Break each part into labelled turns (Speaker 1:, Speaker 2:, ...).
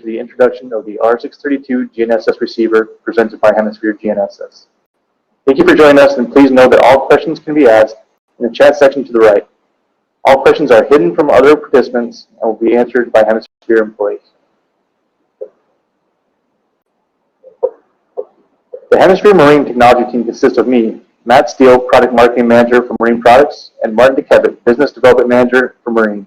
Speaker 1: the introduction of the R632 GNSS receiver presented by Hemisphere GNSS. Thank you for joining us, and please know that all questions can be asked in the chat section to the right. All questions are hidden from other participants and will be answered by Hemisphere employees. The Hemisphere Marine Technology team consists of me, Matt Steele, Product Marketing Manager for Marine Products, and Martin DeKevitt, Business Development Manager for Marine.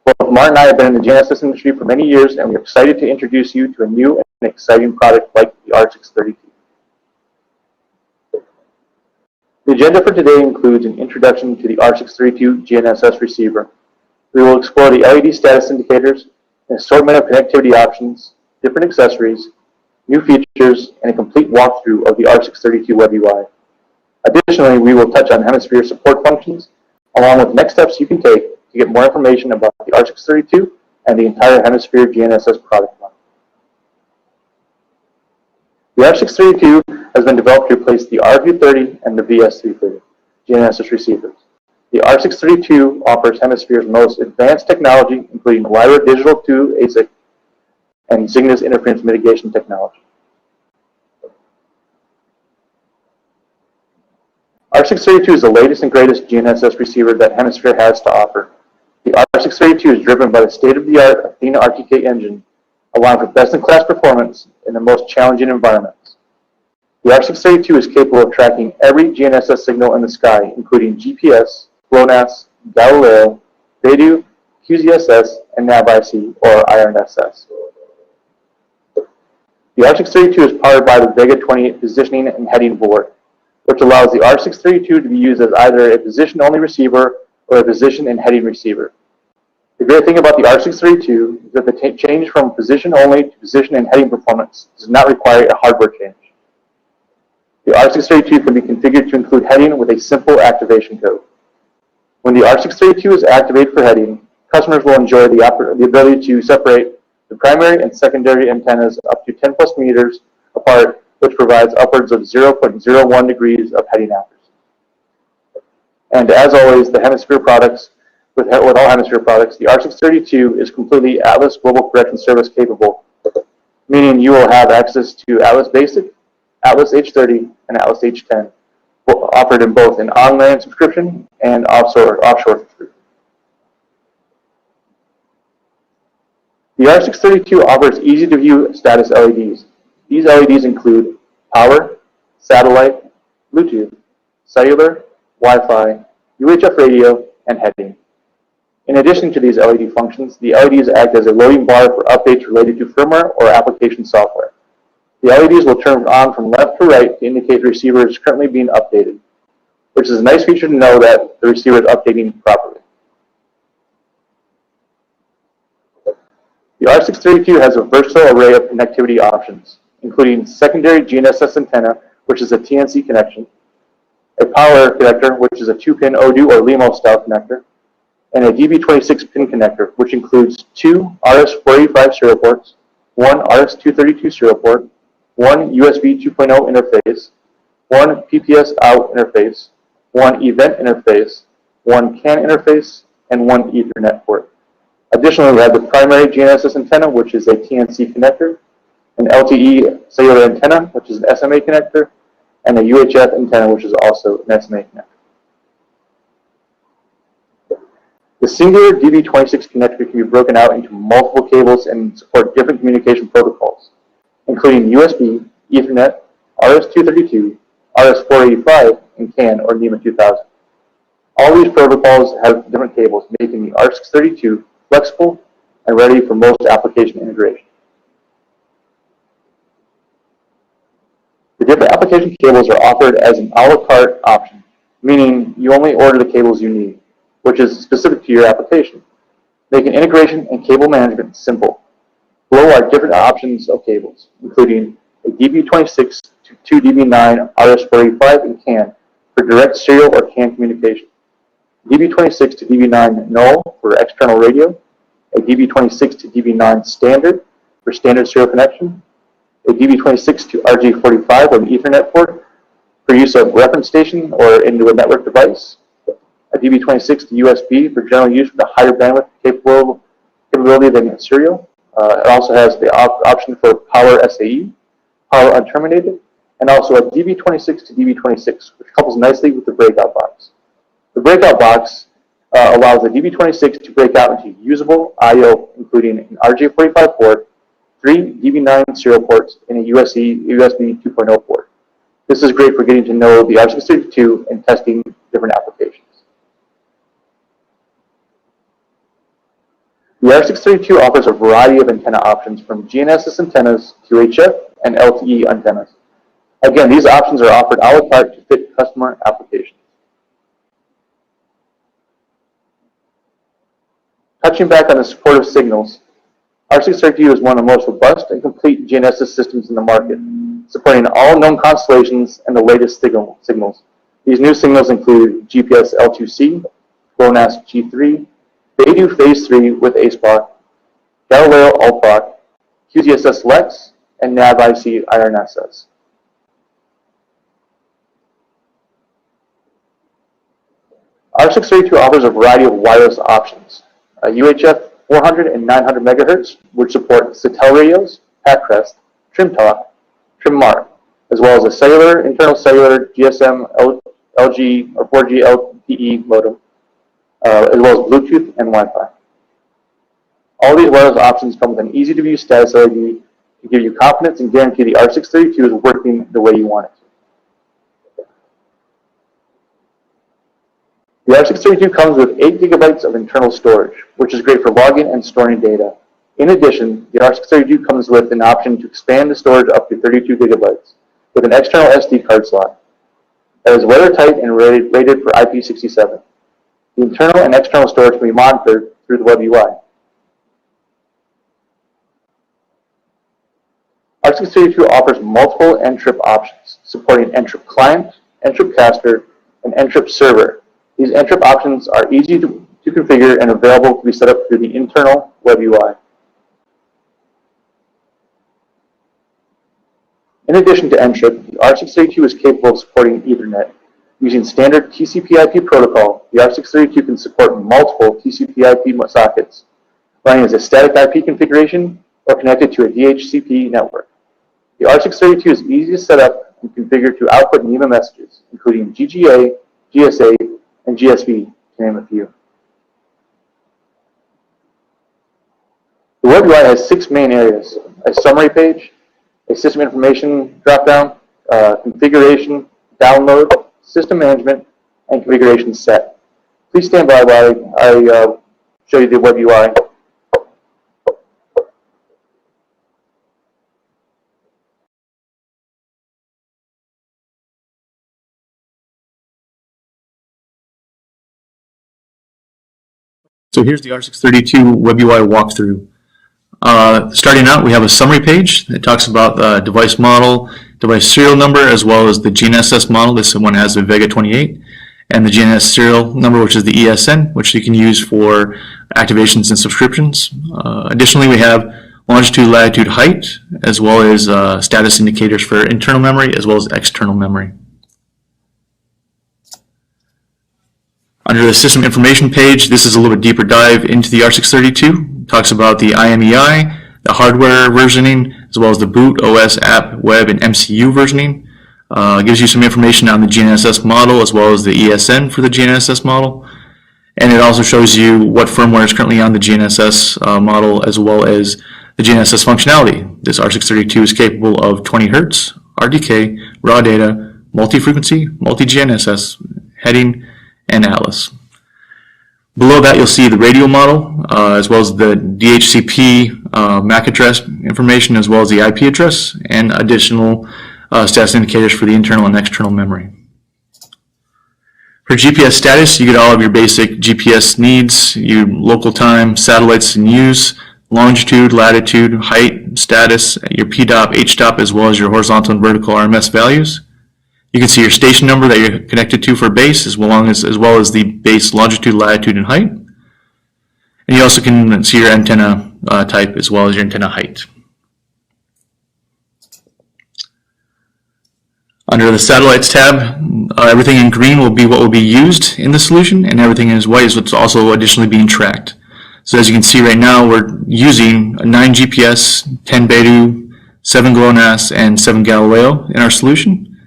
Speaker 1: Both Martin and I have been in the GNSS industry for many years, and we're excited to introduce you to a new and exciting product like the R632. The agenda for today includes an introduction to the R632 GNSS receiver. We will explore the LED status indicators, an assortment of connectivity options, different accessories, new features, and a complete walkthrough of the R632 Web UI. Additionally, we will touch on Hemisphere support functions, along with next steps you can take to get more information about the R632 and the entire Hemisphere GNSS product line. The R632 has been developed to replace the R330 and the VS330 GNSS receivers. The R632 offers Hemisphere's most advanced technology, including LiDAR Digital 2 ASIC and Cygnus interference mitigation technology. R632 is the latest and greatest GNSS receiver that Hemisphere has to offer. The R632 is driven by the state-of-the-art Athena RTK engine, allowing for best-in-class performance in the most challenging environments. The R632 is capable of tracking every GNSS signal in the sky, including GPS, GLONASS, Galileo, Beidou, QZSS, and NavIC, or IRNSS. The R632 is powered by the Vega 28 positioning and heading board, which allows the R632 to be used as either a position-only receiver or a position and heading receiver. The great thing about the R632 is that the change from position-only to position and heading performance does not require a hardware change. The R632 can be configured to include heading with a simple activation code. When the R632 is activated for heading, customers will enjoy the ability to separate the primary and secondary antennas up to 10+ meters apart, which provides upwards of 0.01 degrees of heading accuracy. And as always, the Hemisphere products, with all Hemisphere products, the R632 is completely Atlas Global Correction Service capable, meaning you will have access to Atlas Basic, Atlas H30, and Atlas H10, offered in both an on-land subscription and offshore subscription. The R632 offers easy-to-view status LEDs. These LEDs include power, satellite, Bluetooth, cellular, Wi-Fi, UHF radio, and heading. In addition to these LED functions, the LEDs act as a loading bar for updates related to firmware or application software. The LEDs will turn on from left to right to indicate the receiver is currently being updated, which is a nice feature to know that the receiver is updating properly. The R632 has a versatile array of connectivity options, including secondary GNSS antenna, which is a TNC connection, a power connector, which is a 2-pin ODU or LEMO style connector, and a DB26 pin connector, which includes 2 RS485 serial ports, 1 RS232 serial port, 1 USB 2.0 interface, 1 PPS out interface, 1 event interface, 1 CAN interface, and 1 Ethernet port. Additionally, we have the primary GNSS antenna, which is a TNC connector, an LTE cellular antenna, which is an SMA connector, and a UHF antenna, which is also an SMA connector. The singular DB26 connector can be broken out into multiple cables and support different communication protocols, including USB, Ethernet, RS232, RS485, and CAN or NEMA 2000. All these protocols have different cables, making the R632 flexible and ready for most application integration. The different application cables are offered as an a la carte option, meaning you only order the cables you need, which is specific to your application, making integration and cable management simple. Below are different options of cables, including a DB26 to 2DB9 RS485 and CAN for direct serial or CAN communication, DB26 to DB9 null for external radio, a DB26 to DB9 standard for standard serial connection, a DB26 to RJ45 or an Ethernet port for use of reference station or into a network device, a DB26 to USB for general use with a higher bandwidth capability than serial, It also has the option for power SAE, power unterminated, and also a DB26 to DB26, which couples nicely with the breakout box. The breakout box allows the DB26 to break out into usable I/O, including an RJ45 port, 3 DB9 serial ports, and a USB 2.0 port. This is great for getting to know the R632 and testing different applications. The R632 offers a variety of antenna options from GNSS antennas to HF and LTE antennas. Again, these options are offered a la carte to fit customer applications. Touching back on the support of signals, R632 is one of the most robust and complete GNSS systems in the market, supporting all known constellations and the latest signals. These new signals include GPS L2C, GLONASS G3, Beidou Phase 3 with ASPOC, Galileo ULTROC, QTSS LEX, and NAV-IC IRNSS. R632 offers a variety of wireless options. UHF 400 and 900 megahertz, which support Citel radios, PACRest, TrimTalk, TrimMark, as well as a cellular, internal cellular GSM, LG, or 4G LTE modem, as well as Bluetooth and Wi-Fi. All these wireless options come with an easy-to-view status LED to give you confidence and guarantee the R632 is working the way you want it to. The R632 comes with 8 gigabytes of internal storage, which is great for logging and storing data. In addition, the R632 comes with an option to expand the storage up to 32 gigabytes with an external SD card slot that is weather-tight and rated for IP67. The internal and external storage can be monitored through the web UI. R632 offers multiple N-trip options, supporting N-trip client, N-trip caster, and N-trip server. These N-trip options are easy to configure and available to be set up through the internal web UI. In addition to N-trip, the R632 is capable of supporting Ethernet. Using standard TCP/IP protocol, the R632 can support multiple TCP/IP sockets, running as a static IP configuration or connected to a DHCP network. The R632 is easy to set up and configure to output NEMA messages, including GGA, GSA, and GSB, to name a few. The web UI has 6 main areas: a summary page, a system information dropdown, configuration, download, system management, and configuration set. Please stand by while I show you the web UI.
Speaker 2: So here's the R632 web UI walkthrough. Starting out, we have a summary page that talks about the device model, device serial number, as well as the GNSS model. This one has a Vega 28, and the GNSS serial number, which is the ESN, which you can use for activations and subscriptions. Additionally, we have longitude, latitude, height, as well as status indicators for internal memory as well as external memory. Under the system information page, this is a little bit deeper dive into the R632. It talks about the IMEI, the hardware versioning, as well as the boot, OS, app, web, and MCU versioning. Gives you some information on the GNSS model as well as the ESN for the GNSS model. And it also shows you what firmware is currently on the GNSS model as well as the GNSS functionality. This R632 is capable of 20 Hz, RDK, raw data, multi-frequency, multi-GNSS, heading, and Atlas. Below that, you'll see the radio model, as well as the DHCP MAC address information, as well as the IP address, and additional status indicators for the internal and external memory. For GPS status, you get all of your basic GPS needs, your local time, satellites in use, longitude, latitude, height, status, your PDOP, HDOP, as well as your horizontal and vertical RMS values. You can see your station number that you're connected to for base, as well as the base longitude, latitude, and height. And you also can see your antenna type as well as your antenna height. Under the Satellites tab, everything in green will be what will be used in the solution, and everything in white is what's also additionally being tracked. So as you can see right now, we're using 9 GPS, 10 Beidou, 7 GLONASS, and 7 Galileo in our solution.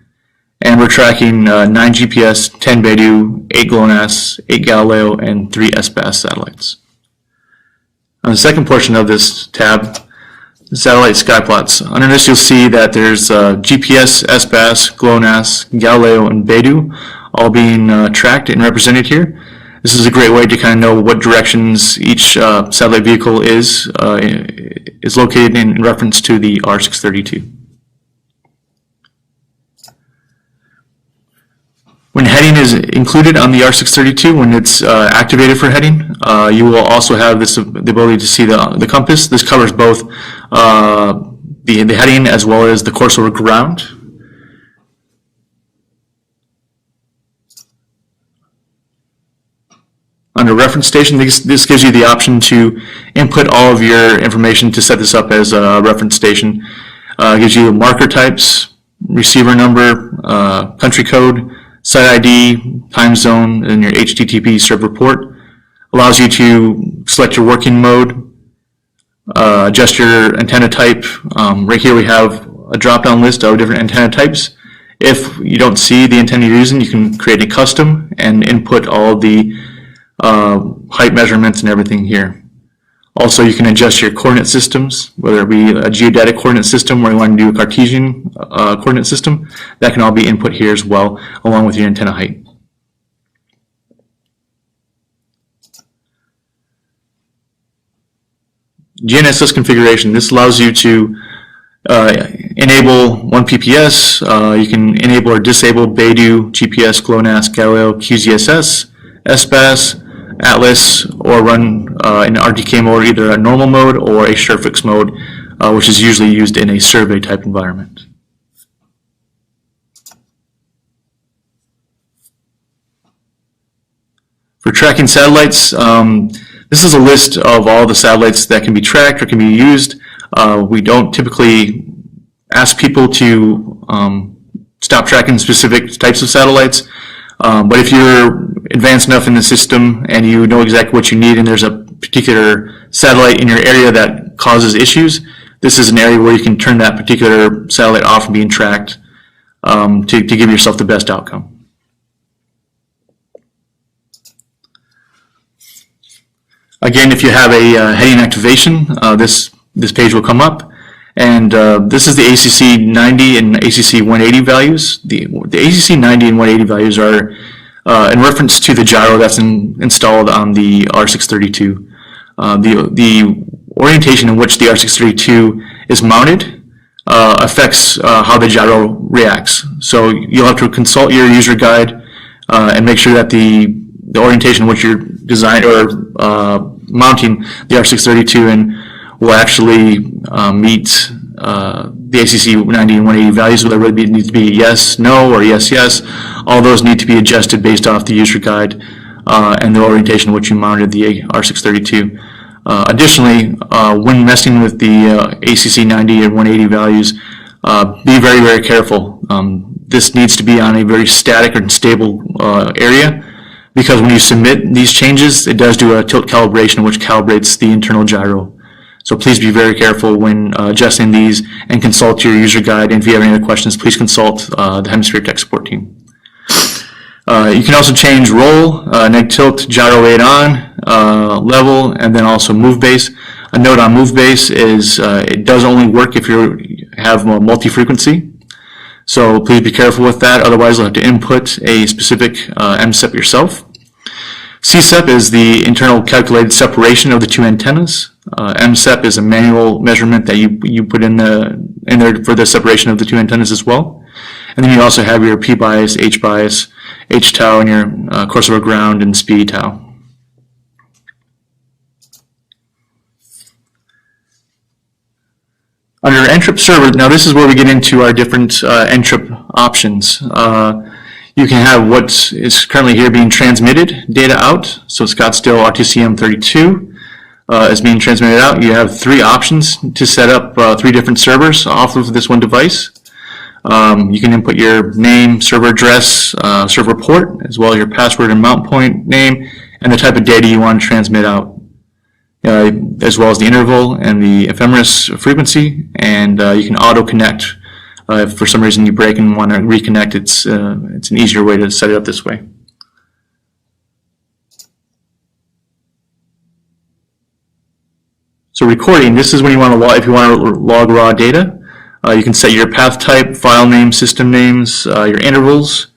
Speaker 2: And we're tracking 9 GPS, 10 Beidou, 8 GLONASS, 8 Galileo, and 3 SBAS satellites. On the second portion of this tab, satellite sky plots. Under this you'll see that there's GPS, SBAS, GLONASS, Galileo, and Beidou all being tracked and represented here. This is a great way to kind of know what directions each satellite vehicle is located in reference to the R632. When heading is included on the R632, when it's activated for heading, you will also have the ability to see the compass. This covers both the heading as well as the course over ground. Under reference station, this gives you the option to input all of your information to set this up as a reference station. It gives you marker types, receiver number, country code, site ID, time zone, and your HTTP server port. Allows you to select your working mode, adjust your antenna type. Right here we have a drop-down list of different antenna types. If you don't see the antenna you're using, you can create a custom and input all the height measurements and everything here. Also, you can adjust your coordinate systems, whether it be a geodetic coordinate system or you want to do a Cartesian coordinate system. That can all be input here as well, along with your antenna height. GNSS configuration. This allows you to enable 1 PPS. You can enable or disable Beidou, GPS, GLONASS, Galileo, QZSS, SBAS, Atlas, or run in RTK mode, either a normal mode or a SureFix mode, which is usually used in a survey type environment. For tracking satellites, this is a list of all the satellites that can be tracked or can be used. We don't typically ask people to stop tracking specific types of satellites. But if you're advanced enough in the system and you know exactly what you need and there's a particular satellite in your area that causes issues, this is an area where you can turn that particular satellite off from being tracked to give yourself the best outcome. Again, if you have a heading activation, this page will come up. And this is the ACC 90 and ACC 180 values. The ACC 90 and 180 values are in reference to the gyro that's installed on the R632. The orientation in which the R632 is mounted affects how the gyro reacts. So you'll have to consult your user guide and make sure that the orientation in which you're designing or mounting the R632 in will actually meet the ACC 90 and 180 values, whether it needs to be yes, no, or yes, yes. All those need to be adjusted based off the user guide and the orientation in which you mounted the R632. Additionally, when messing with the ACC 90 and 180 values, be very, very careful. This needs to be on a very static and stable area, because when you submit these changes, it does do a tilt calibration which calibrates the internal gyro. So please be very careful when adjusting these and consult your user guide. And if you have any other questions, please consult the Hemisphere Tech Support team. You can also change roll, neg tilt, gyro rate on, level, and then also move base. A note on move base is it does only work if you have multi-frequency. So please be careful with that. Otherwise, you'll have to input a specific MSEP yourself. CSEP is the internal calculated separation of the two antennas. MSEP is a manual measurement that you put in there for the separation of the two antennas as well. And then you also have your P bias, H bias, H tau, and your course over ground and speed tau. Under NTRIP server, now this is where we get into our different NTRIP options. You can have what is currently here being transmitted data out. So Scottsdale RTCM32 is being transmitted out. You have 3 options to set up 3 different servers off of this one device. You can input your name, server address, server port, as well as your password and mount point name, and the type of data you want to transmit out. as well as the interval and the ephemeris frequency, and you can auto connect. If for some reason you break and want to reconnect, it's an easier way to set it up this way. So recording, this is when you want to log, if you want to log raw data. You can set your path type, file name, system names, your intervals,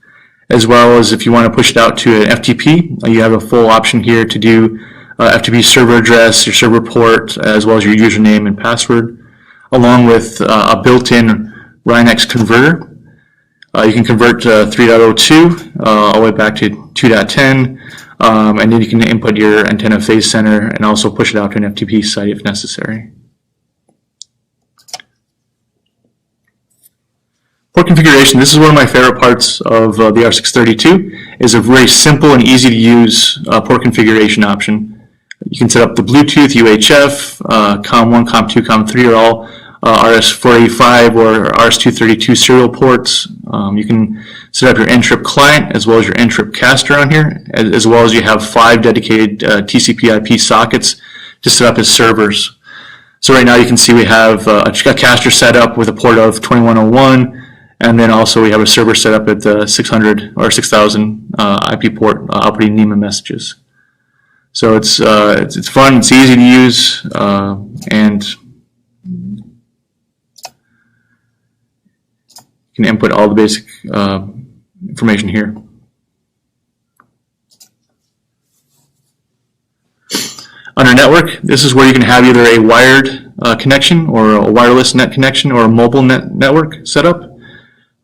Speaker 2: as well as if you want to push it out to an FTP, you have a full option here to do FTP server address, your server port, as well as your username and password, along with a built-in Rhinex converter. You can convert to 3.02 all the way back to 2.10. And then you can input your antenna phase center and also push it out to an FTP site if necessary. Port configuration, this is one of my favorite parts of the R632, is a very simple and easy to use port configuration option. You can set up the Bluetooth, UHF, COM1, COM2, COM3 are all RS485 or RS232 serial ports. You can set up your N-trip client as well as your N-trip caster on here, as well as you have 5 dedicated TCP/IP sockets to set up as servers. So right now you can see we have a caster set up with a port of 2101, and then also we have a server set up at the 600 or 6000 IP port outputting NEMA messages. So it's fun, it's easy to use, and you can input all the basic information here. Under network, this is where you can have either a wired connection or a wireless net connection or a mobile network set up.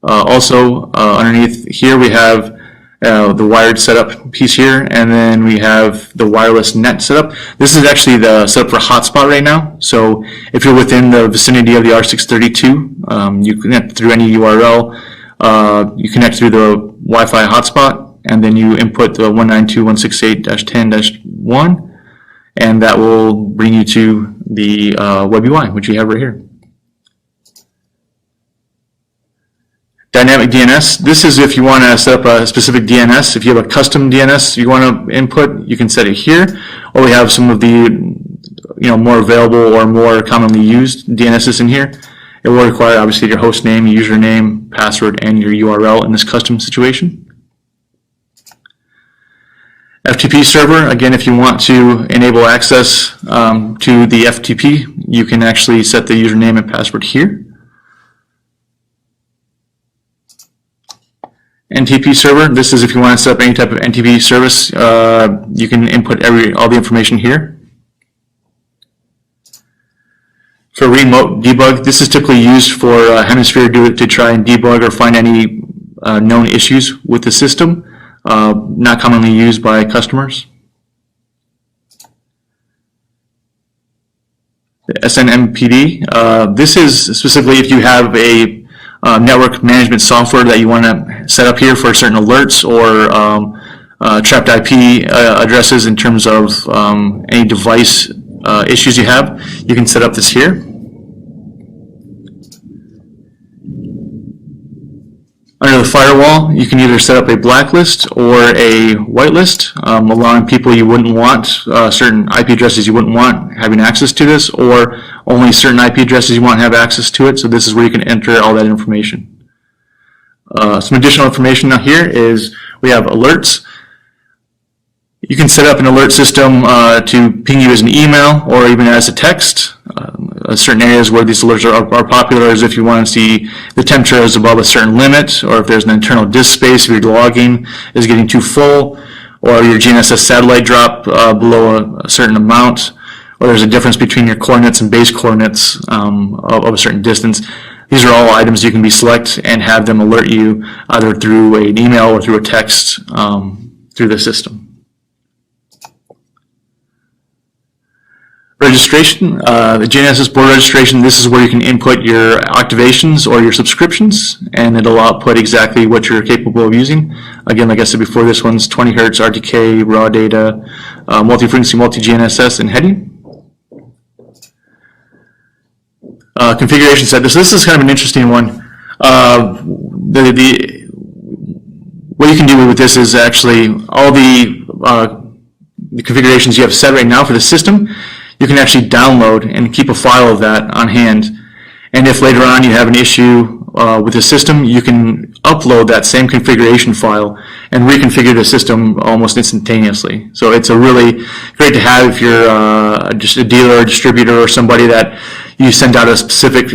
Speaker 2: Also, underneath here we have the wired setup piece here, and then we have the wireless net setup. This is actually the setup for hotspot right now. So if you're within the vicinity of the R632, you connect through any URL, you connect through the Wi-Fi hotspot, and then you input the 192.168.10-1, and that will bring you to the web UI, which you have right here. Dynamic DNS, this is if you want to set up a specific DNS. If you have a custom DNS you want to input, you can set it here. Or we have some of the more available or more commonly used DNSs in here. It will require obviously your host name, username, password, and your URL in this custom situation. FTP server, again, if you want to enable access to the FTP, you can actually set the username and password here. NTP server, this is if you want to set up any type of NTP service, you can input all the information here. For remote debug, this is typically used for Hemisphere to try and debug or find any known issues with the system, not commonly used by customers. The SNMPD, this is specifically if you have a network management software that you want to set up here for certain alerts or trapped IP addresses in terms of any device issues you have. You can set up this here. Under the firewall, you can either set up a blacklist or a whitelist, allowing people you wouldn't want, certain IP addresses you wouldn't want having access to this, or only certain IP addresses you want to have access to it. So this is where you can enter all that information. Some additional information now here is we have alerts. You can set up an alert system to ping you as an email or even as a text. Certain areas where these alerts are popular is if you want to see the temperature is above a certain limit, or if there's an internal disk space, if your logging is getting too full, or your GNSS satellite drop below a certain amount, or there's a difference between your coordinates and base coordinates of a certain distance. These are all items you can be select and have them alert you either through an email or through a text through the system. Registration, the GNSS board registration, this is where you can input your activations or your subscriptions, and it'll output exactly what you're capable of using. Again, like I said before, this one's 20 Hertz, RTK, raw data, multi-frequency, multi-GNSS, and heading. Configuration set. This is kind of an interesting one. What you can do with this is actually all the configurations you have set right now for the system. you can actually download and keep a file of that on hand. And if later on you have an issue with the system, you can upload that same configuration file and reconfigure the system almost instantaneously. So it's a really great to have if you're just a dealer or distributor or somebody that you send out a specific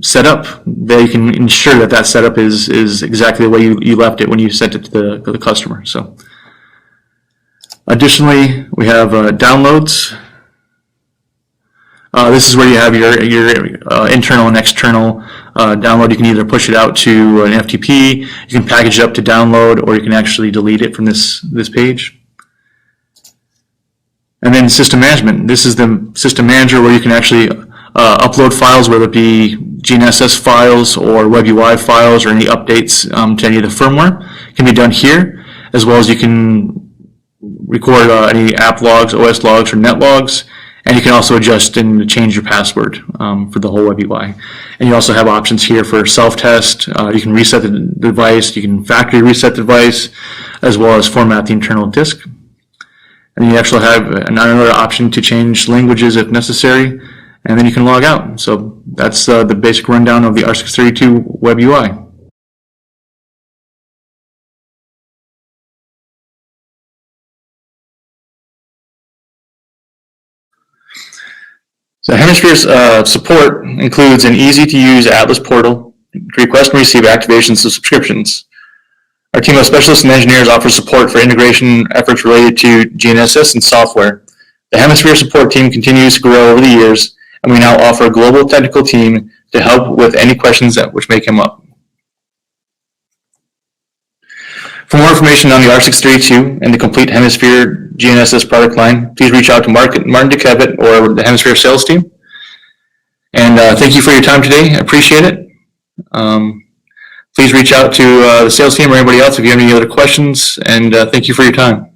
Speaker 2: setup, that you can ensure that that setup is exactly the way you left it when you sent it to the customer. So additionally, we have downloads. This is where you have your internal and external download. You can either push it out to an FTP, you can package it up to download, or you can actually delete it from this page. And then system management. This is the system manager where you can actually upload files, whether it be GNSS files or WebUI files or any updates to any of the firmware. It can be done here, as well as you can record any app logs, OS logs, or net logs. And you can also adjust and change your password for the whole WebUI. And you also have options here for self-test. You can reset the device. You can factory reset the device, as well as format the internal disk. And you actually have another option to change languages if necessary. And then you can log out. So that's the basic rundown of the R632 WebUI. So Hemisphere's support includes an easy-to-use Atlas portal to request and receive activations of subscriptions. Our team of specialists and engineers offers support for integration efforts related to GNSS and software. The Hemisphere support team continues to grow over the years, and we now offer a global technical team to help with any questions which may come up. For more information on the R632 and the complete Hemisphere GNSS product line, please reach out to Martin DeKevitt or the Hemisphere sales team. And thank you for your time today. I appreciate it. Please reach out to the sales team or anybody else if you have any other questions, and thank you for your time.